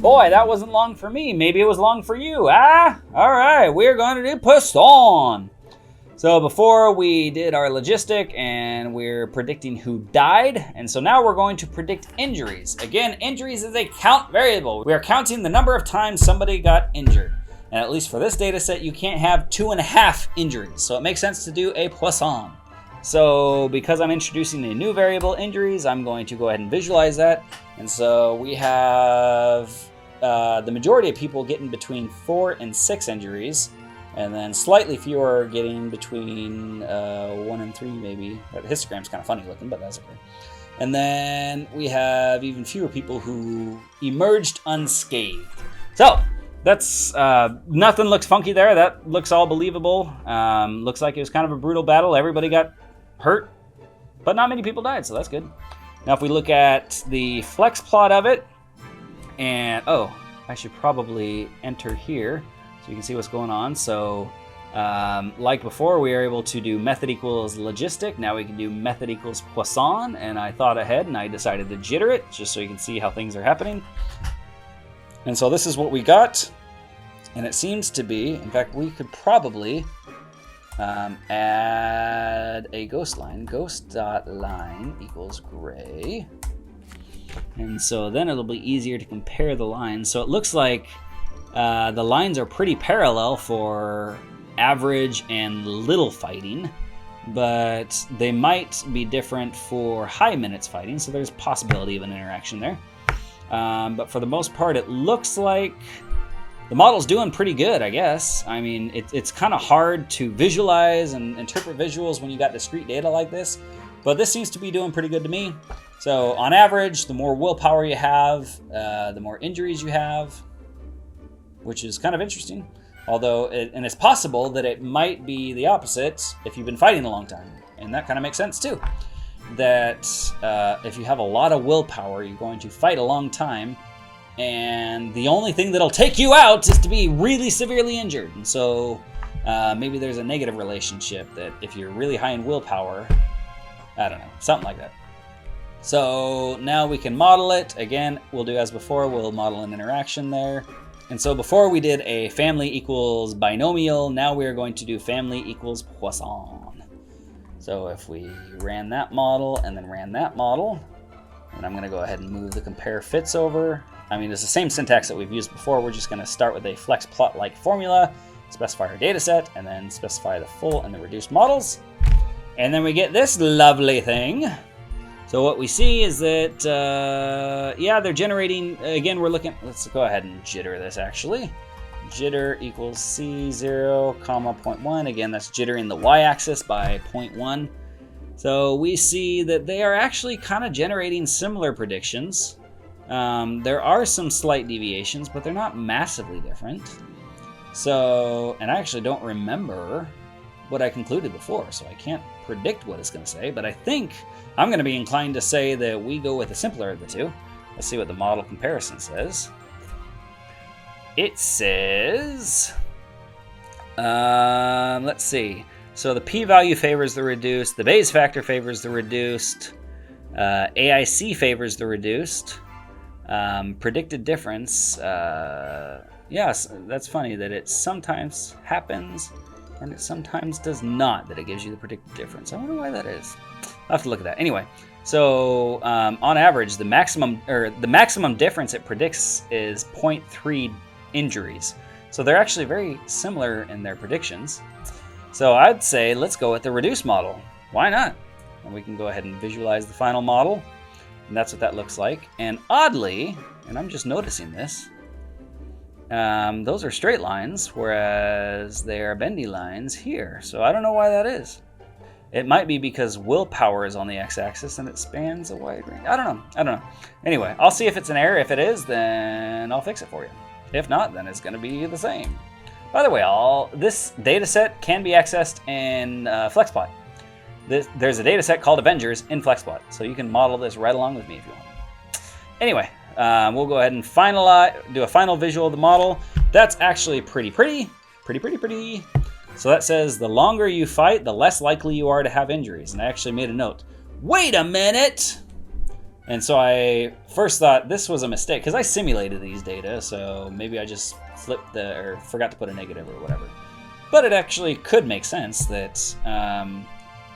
Boy, that wasn't long for me. Maybe it was long for you. All right, we're going to do Poisson. So before we did our logistic and we're predicting who died. And so now we're going to predict injuries. Again, injuries is a count variable. We are counting the number of times somebody got injured. And at least for this data set, you can't have 2.5 injuries. So it makes sense to do a Poisson. So because I'm introducing a new variable, injuries, I'm going to go ahead and visualize that. And so we have the majority of people getting between 4 and 6 injuries. And then slightly fewer getting between 1 and 3 maybe. That histogram's kind of funny looking, but that's okay. And then we have even fewer people who emerged unscathed. So that's nothing looks funky there. That looks all believable. Looks like it was kind of a brutal battle. Everybody got hurt, but not many people died, so that's good. Now if we look at the flex plot of it, and I should probably enter here so you can see what's going on. So like before, we were able to do method equals logistic. Now we can do method equals Poisson, and I thought ahead and I decided to jitter it just so you can see how things are happening. And so this is what we got, and it seems to be, in fact, we could probably add a ghost line, ghost.line equals gray. And so then it'll be easier to compare the lines. So it looks like the lines are pretty parallel for average and little fighting, but they might be different for high minutes fighting. So there's a possibility of an interaction there. But for the most part, it looks like the model's doing pretty good, I guess. I mean, it's kind of hard to visualize and interpret visuals when you got discrete data like this, but this seems to be doing pretty good to me. So on average, the more willpower you have, the more injuries you have, which is kind of interesting. Although, and it's possible that it might be the opposite if you've been fighting a long time, and that kind of makes sense too. That if you have a lot of willpower, you're going to fight a long time, and the only thing that'll take you out is to be really severely injured. And so maybe there's a negative relationship that if you're really high in willpower, I don't know, something like that. So now we can model it. Again, we'll do as before, we'll model an interaction there. And so before we did a family equals binomial, now we're going to do family equals Poisson. So if we ran that model and then ran that model, and I'm going to go ahead and move the compare fits over. I mean, it's the same syntax that we've used before. We're just going to start with a flexplot-like formula, specify our data set, and then specify the full and the reduced models. And then we get this lovely thing. So what we see is that, yeah, they're generating, again, we're looking, let's go ahead and jitter this actually. Jitter equals C0, comma 0.1. Again, that's jittering the y-axis by 0.1. So we see that they are actually kind of generating similar predictions. There are some slight deviations, but they're not massively different. So, and I actually don't remember what I concluded before, so I can't predict what it's going to say, but I think I'm going to be inclined to say that we go with the simpler of the two. Let's see what the model comparison says. It says, let's see. So the p-value favors the reduced, the Bayes factor favors the reduced, AIC favors the reduced, predicted difference. Yes, that's funny that it sometimes happens and it sometimes does not, that it gives you the predicted difference. I wonder why that is. I'll have to look at that. Anyway, so on average, the maximum difference it predicts is 0.3 injuries. So they're actually very similar in their predictions. So I'd say let's go with the reduced model. Why not? And we can go ahead and visualize the final model. And that's what that looks like. And oddly, and I'm just noticing this, those are straight lines, whereas they are bendy lines here. So I don't know why that is. It might be because willpower is on the x-axis and it spans a wide range. I don't know. Anyway, I'll see if it's an error. If it is, then I'll fix it for you. If not, then it's going to be the same. By the way, this data set can be accessed in Flexplot. There's a data set called Avengers in Flexplot, so you can model this right along with me if you want. Anyway, we'll go ahead and do a final visual of the model. That's actually pretty. So that says the longer you fight, the less likely you are to have injuries. And I actually made a note. Wait a minute! And so I first thought this was a mistake because I simulated these data, so maybe I just flipped or forgot to put a negative or whatever. But it actually could make sense that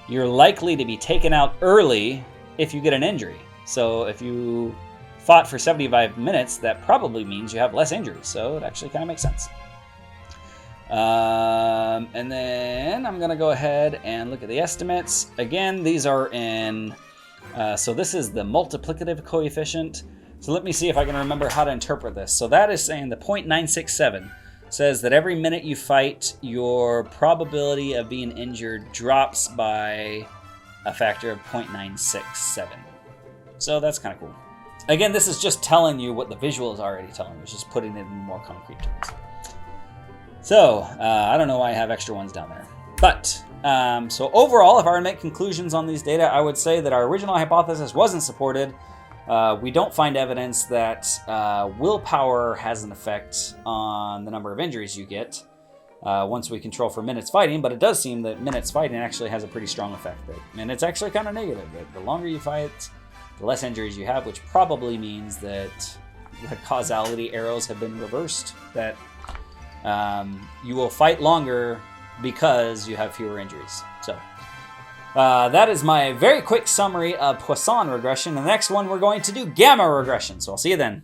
you're likely to be taken out early if you get an injury. So if you fought for 75 minutes, that probably means you have less injuries. So it actually kind of makes sense. And then I'm going to go ahead and look at the estimates. Again, these are in... so this is the multiplicative coefficient. So let me see if I can remember how to interpret this. So that is saying the 0.967 says that every minute you fight, your probability of being injured drops by a factor of 0.967. So that's kind of cool. Again, this is just telling you what the visual is already telling you. It's just putting it in more concrete terms. So I don't know why I have extra ones down there. But so overall, if I were to make conclusions on these data, I would say that our original hypothesis wasn't supported. We don't find evidence that willpower has an effect on the number of injuries you get once we control for minutes fighting, but it does seem that minutes fighting actually has a pretty strong effect. And it's actually kind of negative. The longer you fight, the less injuries you have, which probably means that the causality arrows have been reversed, that you will fight longer because you have fewer injuries. So that is my very quick summary of Poisson regression. The next one, we're going to do gamma regression. So I'll see you then.